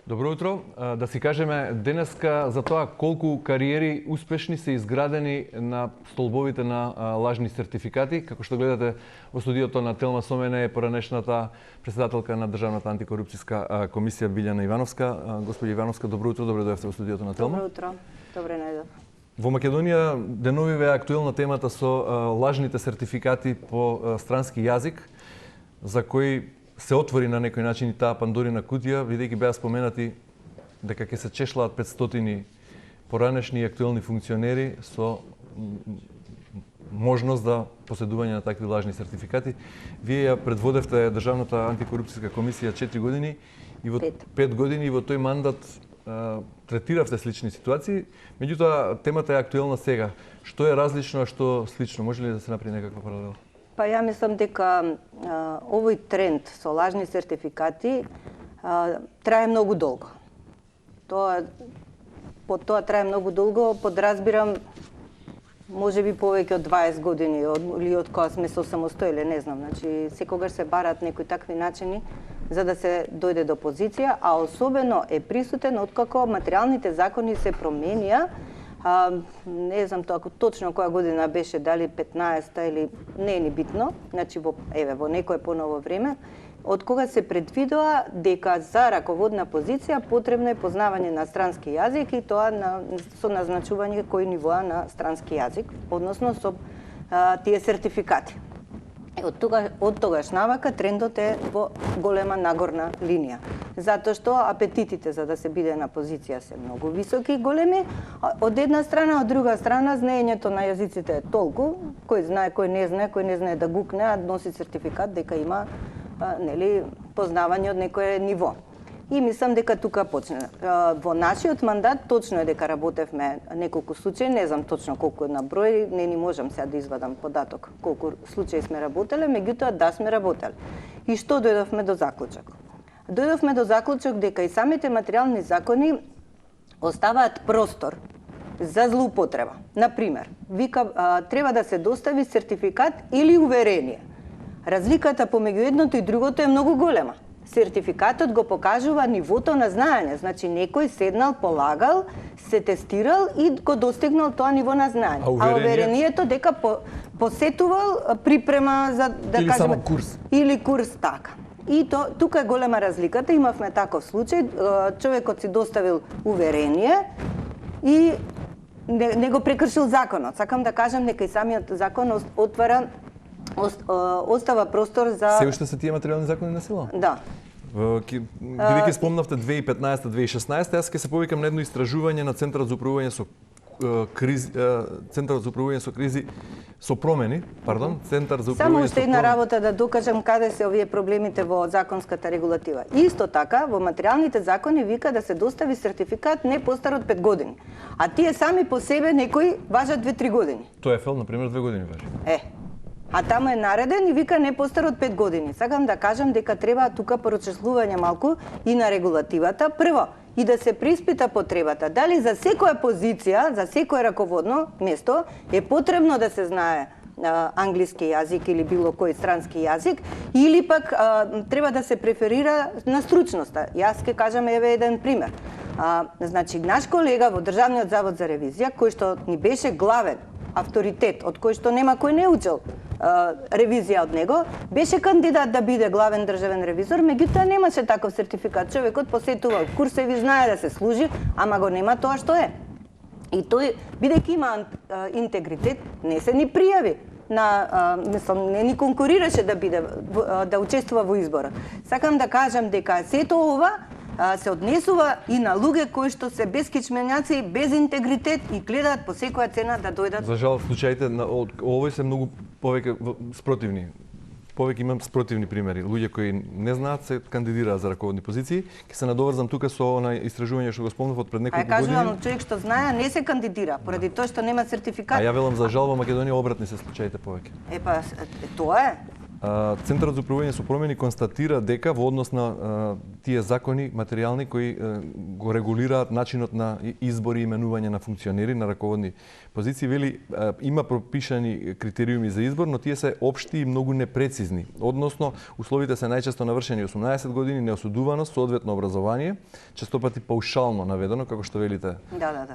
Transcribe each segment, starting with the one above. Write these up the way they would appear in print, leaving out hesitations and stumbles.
Добро утро. Да си кажеме денеска за тоа колку кариери успешни се изградени на столбовите на лажни сертификати. Како што гледате во студиото на Телма со мене е поранешната председателка на Државната антикорупцијска комисија Билјана Ивановска. Господи Ивановска, добро утро, добро дојдовте во студиото на Телма. Добро утро. Добре најдов. Во Македонија деновиве е актуелна темата со лажните сертификати по странски јазик, за кои се отвори на некој начин и таа Пандорина кутија, бидејќи беа споменати дека ќе се чешлаат 500 поранешни и актуелни функционери со можност за поседување на такви лажни сертификати. Вие ја предводевте Државната антикорупцијска комисија 4 години и во 5 години и во тој мандат третиравте слични ситуации, меѓутоа темата е актуелна сега. Што е различно, а што слично? Може ли да се направи некаква паралела? Па ја мислам дека овој тренд со лажни сертификати трае многу долго. По тоа трае многу долго, подразбирам можеби повеќе од 20 години или од кога сме се самостојни, не знам. Значи секогаш се барат некои такви начини за да се дојде до позиција, а особено е присутен откако материјалните закони се променија. Не знам тоа точно која година беше, дали 15-та или не е ни битно, значи во некое поново време, од кога се предвидува дека за раководна позиција потребно е познавање на странски јазик и тоа со назначување кој нивоа на странски јазик, односно со тие сертификати. Од тогаш навака трендот е во голема нагорна линија, затоа што апетитите за да се биде на позиција се многу високи и големи, од една страна, од друга страна знаењето на јазиците е толку, кој знае, кој не знае да гукне, а носи сертификат дека има познавање од некое ниво. И мислам дека тука почне. Во нашиот мандат точно е дека работевме неколку случаи, не знам точно колку на број, не ни можам сега да извадам податок колку случаи сме работеле, меѓутоа да сме работеле. И што дојдовме до заклучок? Дојдовме до заклучок дека и самите материјални закони оставаат простор за злоупотреба. Например, треба да се достави сертификат или уверение. Разликата помеѓу едното и другото е многу голема. Сертификатот го покажува нивото на знаење, значи некој седнал, полагал, се тестирал и го достигнал тоа ниво на знаење. А уверението дека посетувал припрема за да или кажеме само курс. Или курс така. И тука е голема разликата. Имавме таков случај, човекот си доставил уверение и не го прекршил законот. Сакам да кажам дека и самиот закон остава простор за... Се уште се тие материјални закони на сила? Да. Бидејќи спомнавте 2015-2016, јас ќе се повикам на едно истражување на Центарот за управување со кризи, Центарот за управување со кризи со промени, Центар за управување со Само уште една работа да докажам каде се овие проблемите во законската регулатива. Исто така, во материјалните закони вика да се достави сертификат не постар од 5 години. А тие сами по себе некои важат 2-3 години. TOEFL, например, 2 години важи. А таму е нареден и вика не постар од 5 години. Сакам да кажам дека треба тука прочислување малку и на регулативата. Прво, и да се приспита потребата. Дали за секоја позиција, за секое раководно место е потребно да се знае англиски јазик или било кој странски јазик, или пак треба да се преферира на стручноста. Јас ќе кажам еден пример. Значи, наш колега во Државниот завод за ревизија, кој што ни беше главен авторитет, од кој што нема кој не учел ревизија од него, беше кандидат да биде главен државен ревизор, меѓутоа немаше таков сертификат. Човекот посетувал курсеви, знае да се служи, ама го нема тоа што е. И тој, бидејќи има интегритет, не се ни пријави. Не ни конкурираше да биде, да учествува во изборот. Сакам да кажам дека сето ова се однесува и на луѓе кои што се без кичменјаци, без интегритет и гледаат по секоја цена да дојдат. За жал, случаите овој се многу повеќе спротивни. Повеќе имам спротивни примери. Луѓе кои не знаат се кандидираат за раководни позиции. Ќе се надоврзам тука со она истражување што го спомнав од пред неколку години. Кажувам, човек што знае не се кандидира поради тоа што нема сертификат. А ја велам за жал во Македонија обратни се случаите повеќе. Тоа е. Центарот за управување со промени констатира дека во однос на тие закони материјални кои го регулираат начинот на избори и именување на функционери на раководни позиции, вели има пропишани критериуми за избор, но тие се општи и многу непрецизни. Односно, условите се најчесто навршени 18 години, неосудуваност, соодветно образование, честопати паушално наведено, како што велите,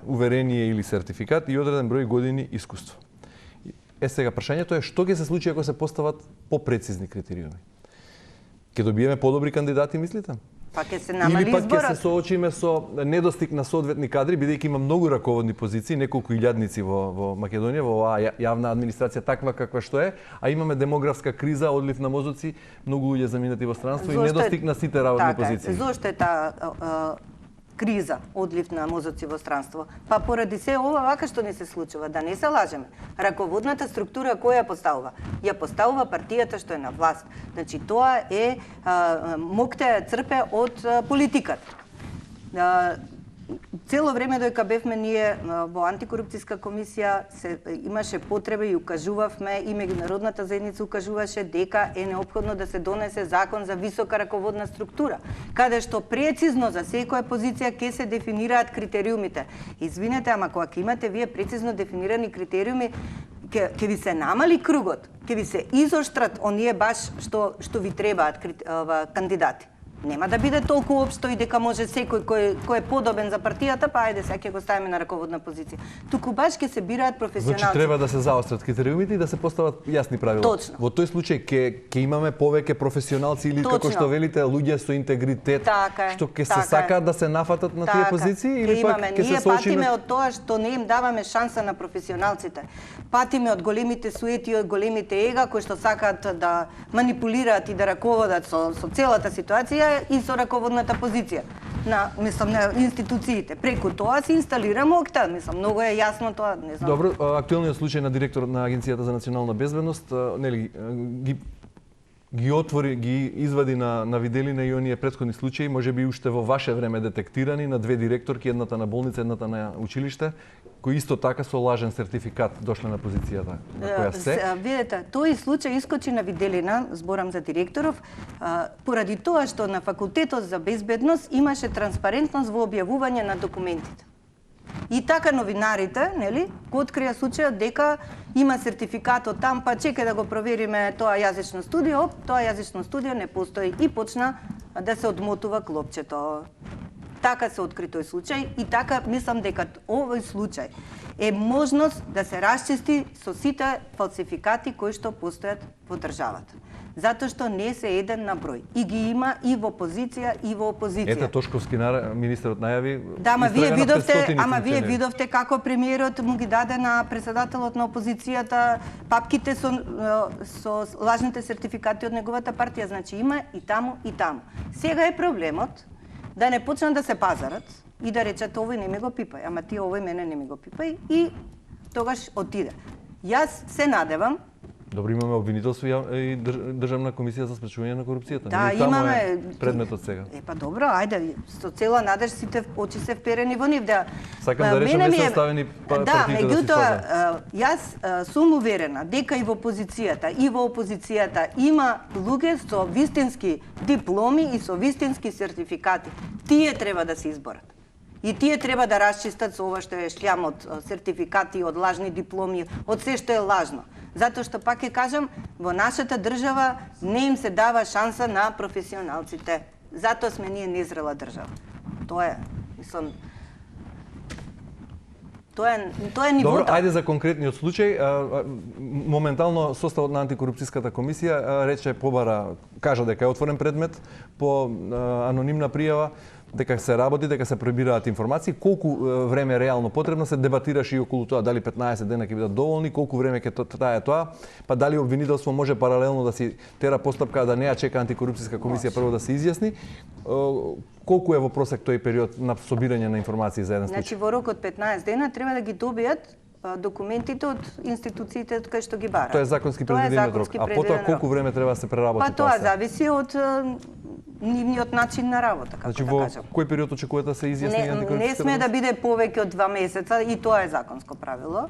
уверение или сертификат и одреден број години искуство. Сега прашањето е што ќе се случи ако се постават попрецизни критериуми? Ќе добиеме подобри кандидати, мислите? Па ќе се намали изборот. Или пак ќе се соочиме со недостиг на соодветни кадри, бидејќи има многу раководни позиции, неколку илјадници во Македонија, во оваа јавна администрација таква каква што е, а имаме демографска криза, одлив на мозоци, многу луѓе заминати во странство и недостиг на сите работни позиции. Зошто е таа криза, одлив на мозоци во странство? Па поради се ова вака што не се случува, да не се лажеме. Раководната структура која ја поставува? Ја поставува партијата што е на власт. Значи тоа е моктеја црпе од политиката. Цело време доека бевме ние во антикорупцијска комисија имаше потреба и укажувавме и меѓународната заедница укажуваше дека е неопходно да се донесе закон за висока раководна структура, каде што прецизно за секоја позиција ќе се дефинираат критериумите. Извинете, ама кога ќе имате вие прецизно дефинирани критериуми, ќе ви се намали кругот, ќе ви се изоштрат оние баш што ви требаат кандидати. Нема да биде толку општо и дека може секој кој е подобен за партијата, па ајде сега ќе го ставиме на раководна позиција. Туку баш ќе се бираат професионалци. Значи треба да се заострат критериумите и да се постават јасни правила. Точно. Во тој случај ќе имаме повеќе професионалци или како што велите луѓе со интегритет, што ќе се сакаат да се нафатат на тие позиции или пак ќе се соочиме. Ние патиме од тоа што не им даваме шанса на професионалците. Патиме од големите суети, од големите ега кои што сакаат да манипулираат и да раководат со целата ситуација и со раководната позиција на институциите. Преку тоа се инсталира мокта, многу е јасно тоа, не знам. Добро, актуелниот случај на директор на Агенцијата за национална безбедност, нели ги отвори, ги извади на виделина и оние претходни случаи, можеби уште во ваше време детектирани на две директорки, едната на болница, едната на училиште, кои исто така со лажен сертификат дошле на позицијата на која се. Видете, тој случај искочи на виделина, зборам за директоров, поради тоа што на факултетот за безбедност имаше транспарентност во објавување на документите. И така новинарите, нели, го открија случајот дека има сертификат од там, па чекај да го провериме тоа јазично студио, тоа јазично студио не постои и почна да се одмотува клопчето. Така се откри тој случај и така мислам дека овој случај е можност да се расчисти со сите фалсификати кои што постојат во државата. Затоа што не се еден на број. И ги има и во позиција и во опозиција. Ете Тошковски министерот најави. Да, ама вие видовте како премиерот му ги даде на председателот на опозицијата папките со лажните сертификати од неговата партија. Значи има и таму и таму. Сега е проблемот да не почнат да се пазарат и да речат овој не ми го пипај, ама ти овој мене не ми го пипај и тогаш отиде. Јас се надевам. Добро, имаме обвинителство и Државна комисија за спречување на корупцијата. Да, имаме предметот сега. Па добро, ајде, со цела надеж сите очи се вперени во нив да. Сакам да речам не се оставени партиите да се спазат. Јас сум уверена дека и во опозицијата има луѓе со вистински дипломи и со вистински сертификати. Тие треба да се изборат. И тие треба да расчистат со ова што е шлјам од сертификати, од лажни дипломи, од се што е лажно. Затоа што, пак ќе кажам, во нашата држава не им се дава шанса на професионалците. Затоа сме ние незрела држава. Тоа е, мислам, тоа е нивото. Добро, ајде за конкретниот случај. Моментално составот на антикорупцијската комисија рече кажа дека е отворен предмет по анонимна пријава, дека се работи, дека се пребираат информации, колку време реално потребно се дебатираше и околу тоа, дали 15 дена ќе бидат доволни, колку време ќе трае тоа, па дали обвинителство може паралелно да си тера постапка, да не ја чека антикорупцијска комисија прво да се изјасни. Колку е во просек тој период на собирање на информации за еден случај? Значи во рок од 15 дена треба да ги добијат документите од институциите кои што ги бараат. Тоа е законски предвиден рок. А потоа колку време треба да се преработи тоа? Па тоа зависи од нивниот начин на работа, како значи, да кажам. Во кој период очекувате да се изјасни антикорупцијската? Не сме да биде повеќе од 2 месеца и тоа е законско правило.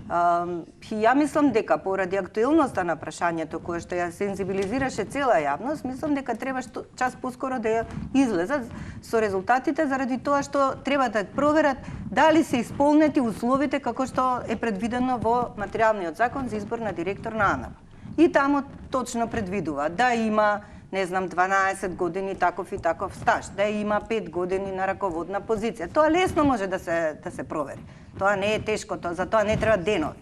И ја мислам дека поради актуелноста на прашањето кое што ја сензибилизираше цела јавност, мислам дека треба час поскоро да ја излезат со резултатите заради тоа што треба да проверат дали се исполнети условите како што е предвидено во материјалниот закон за избор на директор на АНАП. И таму точно предвидува да има, не знам, 12 години таков и таков стаж, да има 5 години на раководна позиција. Тоа лесно може да се провери. Тоа не е тешко, за тоа не треба денови,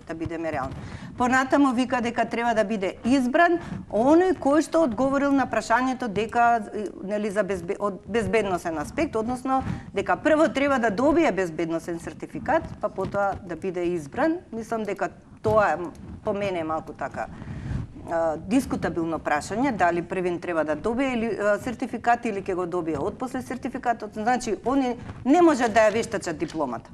да бидеме реални. Понатаму вика дека треба да биде избран оној кој што одговорил на прашањето дека, нели, за од безбедносен аспект, односно дека прво треба да добие безбедносен сертификат, па потоа да биде избран. Мислам дека тоа по мене е малку така дискутабилно прашање, дали првин треба да добие сертификат или ќе го добие отпосле сертификатот. Значи, они не можат да ја вештачат дипломата,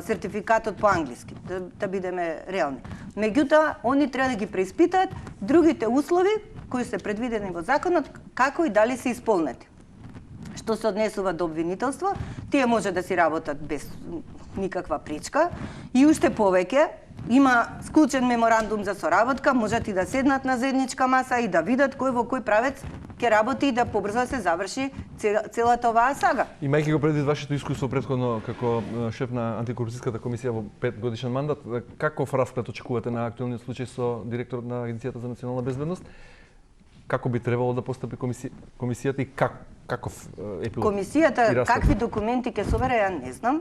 сертификатот по англиски, да бидеме реални. Меѓутоа, они треба да ги преиспитаат другите услови кои се предвидени во законот, како и дали се исполнети. Што се однесува до обвинителство, тие може да си работат без никаква пречка и уште повеќе, има склучен меморандум за соработка, можат и да седнат на заедничка маса и да видат кој во кој правец ќе работи и да побрзо се заврши целата оваа сага. Имајќи го предвид вашето искуство претходно како шеф на антикорупцијската комисија во 5 годишен мандат, каков расплет очекувате на актуелниот случај со директорот на Агенцијата за национална безбедност? Како би требало да постапи комисијата и каков епилог? Комисијата какви документи ќе собере, ја не знам.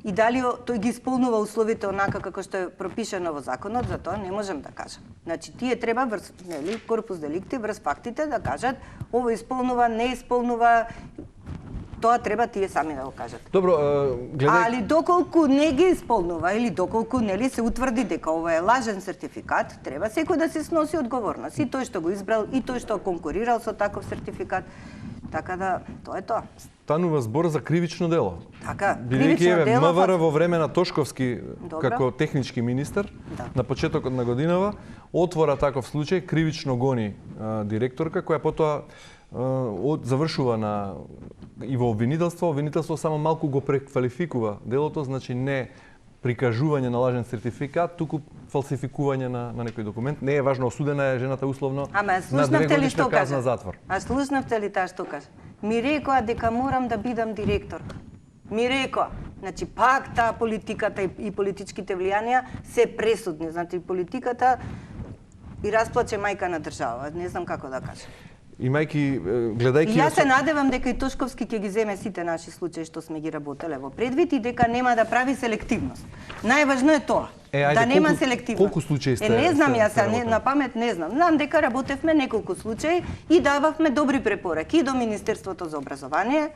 И дали тој ги исполнува условите онака како што е пропишено во законот, за тоа не можем да кажам. Значи, тие треба врз, нели, корпус деликти, врз фактите да кажат ово исполнува, не исполнува, тоа треба тие сами да го кажат. Добро, Али доколку не ги исполнува или доколку, нели, се утврди дека ова е лажен сертификат, треба секој да се сноси одговорност. И тој што го избрал, и тој што конкурирал со таков сертификат. Така да, тоа е тоа. Станува збор за кривично дело. Така, кривично дело. МВР во време на Тошковски како технички министер, да, на почетокот на годинава, отвора таков случај, кривично гони директорка, која потоа завршува и во обвинителство. Обвинителство само малку го преквалификува делото, значи не прикажување на лажен сертификат, туку фалсификување на некој документ. Не е важно, осудена е жената условно на 2 годишна казна затвор. А слушнавте ли таа што кажа? Ми рекоа дека морам да бидам директор. Ми рекоа. Значи, пак таа политиката и политичките влијанија се пресудни. Значи, политиката и расплаче мајка на држава. Не знам како да кажам. Гледајќи... Јас се надевам дека и Тошковски ќе ги земе сите наши случаи што сме ги работеле во предвид и дека нема да прави селективност. Најважно е тоа. Да нема селективност. Колку случаи сте? Не знам, јас на памет не знам. Знам дека работевме неколку случаи и дававме добри препораки и до Министерството за образование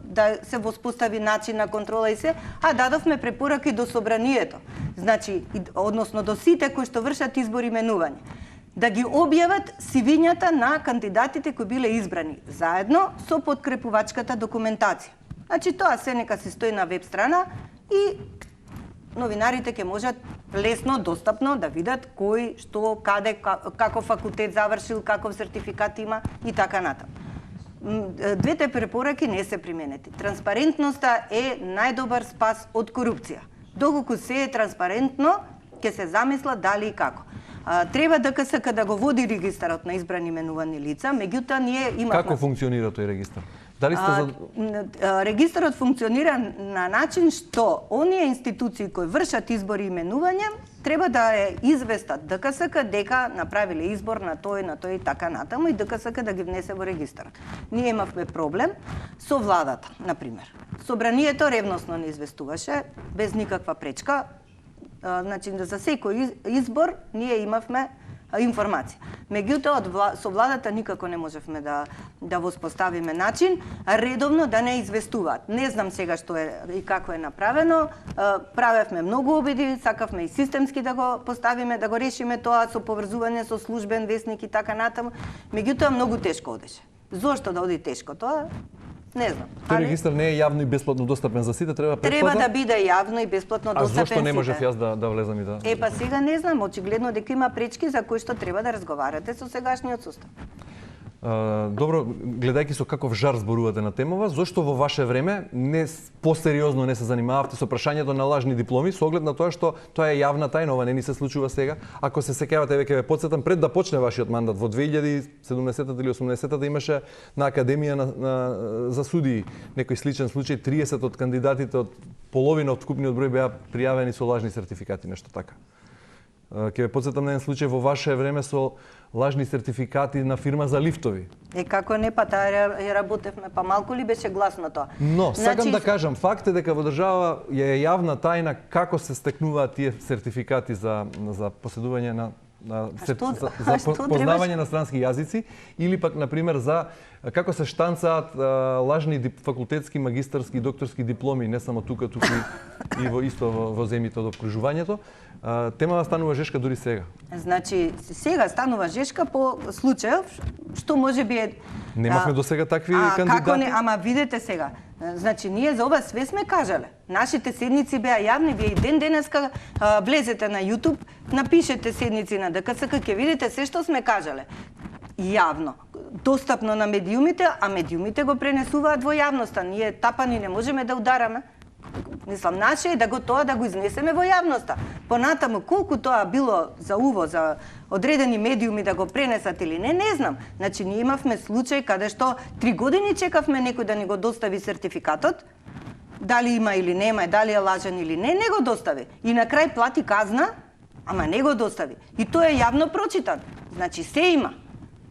да се воспостави начин на контрола и се, а дадовме препораки до Собранието. Значи, односно до сите кои што вршат избор и именување, да ги објават сивињата на кандидатите кои биле избрани, заедно со подкрепувачката документација. Значи, тоа се нека се стои на веб страна и новинарите ќе можат лесно, достапно да видат кој, што, каде, каков факултет завршил, каков сертификат има и така натаму. Двете препораки не се применети. Транспарентноста е најдобар спас од корупција. Доколку се е транспарентно, ќе се замисла дали и како. Треба ДКСК да го води регистарот на избрани именувани лица, меѓутоа ние имавме... Како функционира тој регистар? Дали сте регистарот функционира на начин што оние институции кои вршат избори и именување треба да е известат ДКСК дека направиле избор на тој и така натаму и ДКСК да ги внесе во регистарот. Ние имавме проблем со владата, например. Собранието ревносно не известуваше без никаква пречка. Значи, за секој избор ние имавме информација. Меѓутоа, со владата никако не можевме да воспоставиме начин редовно да не известуваат. Не знам сега што е и како е направено. Правевме многу обиди, сакавме и системски да го поставиме, да го решиме тоа со поврзување со службен весник и така натаму. Меѓутоа, многу тешко одеше. Зошто да оди тешко тоа? Не знам. Тој регистар не е јавно и бесплатно достапен за сите, треба претплата? Треба да биде јавно и бесплатно достапен сите. А зошто не можев јас да влезам и да... Па сега не знам, очигледно дека има пречки за кои што треба да разговарате со сегашниот состав. Добро, гледајќи со каков жар зборувате на темава, зошто во ваше време не посериозно не се занимававте со прашањето на лажни дипломи, со оглед на тоа што тоа е јавна тајна, ова не ни се случува сега. Ако се сеќавате, веќе ве потсетам, пред да почне вашиот мандат во 2017 или 18 имаше на Академија за судии некој сличен случај, 30 од кандидатите од половина од вкупниот број беа пријавени со лажни сертификати, нешто така. Ќе ве потсетам на еден случај во ваше време со лажни сертификати на фирма за лифтови. Како не, па таа ја работевме, па малку ли беше гласно тоа? Но, сакам да кажам, факт е дека во држава е јавна тајна како се стекнуваат тие сертификати за поседување на познавање на странски јазици, или пак, например, за како се штанцаат лажни факултетски, магистарски и докторски дипломи, не само тука и во исто во земјите од опкружувањето. Темава станува жешка дури сега. Значи, сега станува жешка по случајов што може би е... Немавме до сега такви кандидати. Како не, ама видете сега. Значи, ние за ова све сме кажале. Нашите седници беа јавни, вие и денеска влезете на YouTube, напишете седници на ДКСК, ќе видите се што сме кажале. Јавно, достапно на медиумите, а медиумите го пренесуваат во јавноста. Ние тапани не можеме да удараме. Мислам, наше е да го изнесеме во јавноста. Понатаму, колку тоа било за уво, за одредени медиуми да го пренесат или не знам. Значи, ние имавме случај каде што 3 години чекавме некој да ни го достави сертификатот, дали има или нема, дали е лажен или не го достави. И на крај плати казна, ама не го достави. И тоа е јавно прочитан. Значи, се има.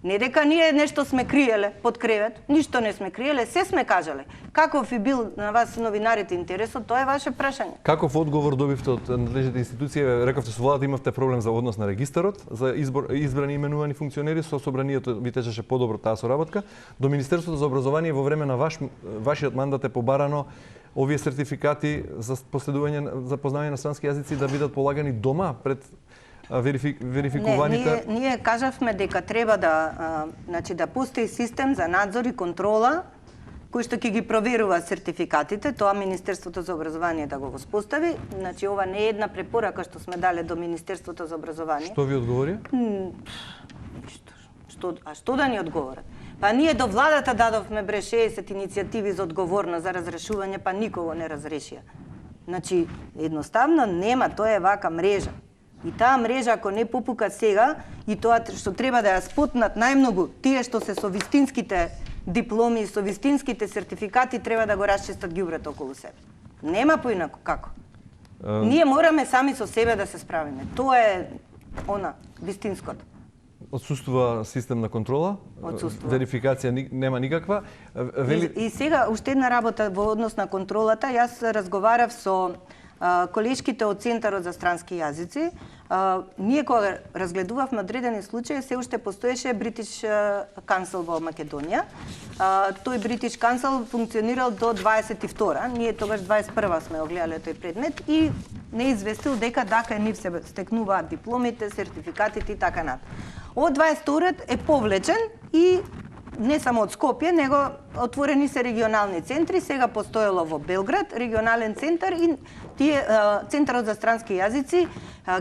Не дека ние нешто сме криеле под кревет, ништо не сме криеле, се сме кажале. Каков и бил на вас новинарите интересот, тоа е ваше прашање. Каков одговор добивте од надлежните институции? Рековте со владата имавте проблем за однос на регистарот, за избрани и именувани функционери, со собранието ви течеше подобро таа соработка. До Министерството за образование во време на вашиот мандат е побарано овие сертификати за поседување за познавање на странски јазици да бидат полагани дома пред верификуваните? Не, ние кажавме дека треба да постои систем за надзор и контрола кој што ќе ги проверува сертификатите, тоа Министерството за образование да го воспостави. Значи, ова не е една препорака што сме дале до Министерството за образование. Што ви одговори? Што да ни одговорат? Па ние до владата дадовме 60 иницијативи за одговорност за разрешување, па никого не разрешија. Значи, едноставно нема, тоа е вака мрежа. И таа мрежа, ако не попука сега, и тоа што треба да ја спотнат најмногу, тие што се со вистинските дипломи и со вистинските сертификати, треба да го расчистат ѓубрето околу себе. Нема поинаку како. Ние мораме сами со себе да се справиме. Тоа е вистинското. Отсуствува систем на контрола? Отсуствува. Верификација нема никаква? И сега, уште една работа во однос на контролата. Јас разговарав со колешките од Центарот за странски јазици. Ние кога разгледувавме одредени случаи, се уште постоеше British Council во Македонија. Тој British Council функционирал до 22-а. Ние тогаш 21-а сме огледале тој предмет и не известил дека нив се стекнуваат дипломите, сертификатите и така натаму. Од 22-рот е повлечен и не само од Скопје, него отворени се регионални центри, сега постоело во Белград, регионален центар и Центарот за странски јазици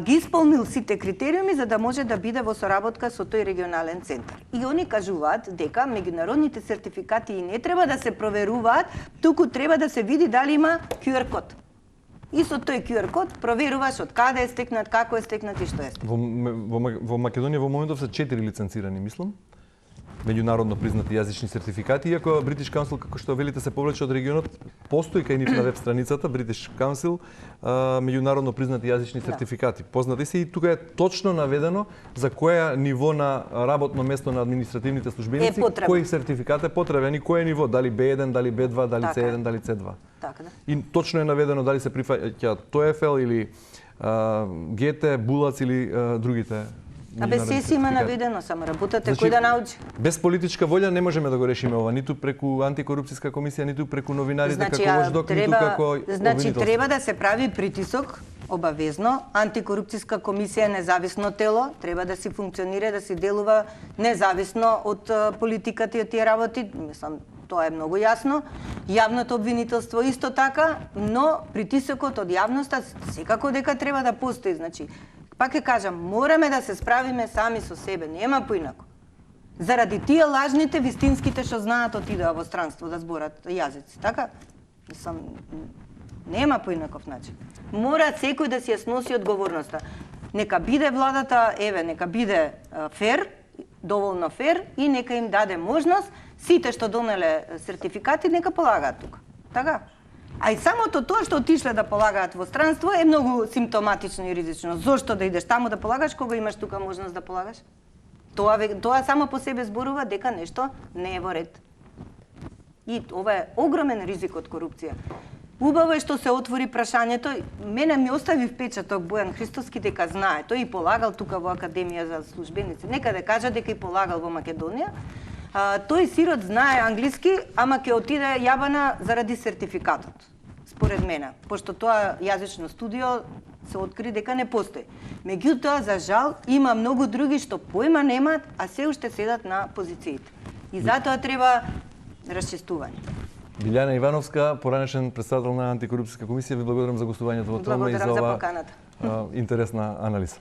ги исполнил сите критериуми за да може да биде во соработка со тој регионален центар. И они кажуваат дека меѓународните сертификати и не треба да се проверуваат, туку треба да се види дали има QR код. И со тој QR код проверуваш од каде е стекнат, како е стекнат и што е стекнат. Во Македонија во моментов се 4 лиценцирани, мислам, меѓународно признати јазични сертификати, иако British Council, како што велите, се повлече од регионот, постои кај нив на веб страницата British Council меѓународно признати јазични сертификати. Познати се и тука е точно наведено за која ниво на работно место на административните службеници, кој сертификат е потребен и кој ниво, дали B1, дали B2, дали C1, дали C2. Така да. И точно е наведено дали се прифаќа TOEFL или GT, Булац или другите. Се си има наведено, само работата кој да научи. Без политичка волја не можеме да го решиме ова, ниту преку антикорупцијска комисија, ниту преку новинарите како watchdog, ниту како обвинителство. Значи треба да се прави притисок обавезно. Антикорупцијска комисија е независно тело, треба да си функционира, да си делува независно од политиката и од тие работи. Мислам, тоа е многу јасно. Јавното обвинителство исто така, но притисокот од јавноста секако дека треба да постои. Значи, пак ќе кажам, мораме да се справиме сами со себе, нема поинаку. Заради тие лажните, вистинските што знаат отидоа во странство да зборат јазици, така? Нема поинаков начин. Мора секој да си ја сноси одговорноста. Нека биде владата, нека биде фер, доволно фер и нека им даде можност сите што донеле сертификати нека полагаат тука. Така? А и самото тоа што отишле да полагаат во странство е многу симптоматично и ризично. Зошто да идеш таму да полагаш кога имаш тука можност да полагаш? Тоа само по себе зборува дека нешто не е во ред. И ова е огромен ризик од корупција. Убаво е што се отвори прашањето. Мене ми остави впечаток Бојан Христоски дека знае. Тој и полагал тука во Академија за службеници. Нека да кажа дека и полагал во Македонија. Тој сирот знае англиски, ама ќе отиде јабана заради сертификатот. Според мене, пошто тоа јазично студио се откри дека не постои. Меѓутоа, за жал, има многу други што појма немаат, а се уште седат на позициите. И затоа треба расчистување. Билјана Ивановска, поранешен председател на Антикорупцијска комисија, ви благодарам за гостувањето во Телма и за ова интересна анализа.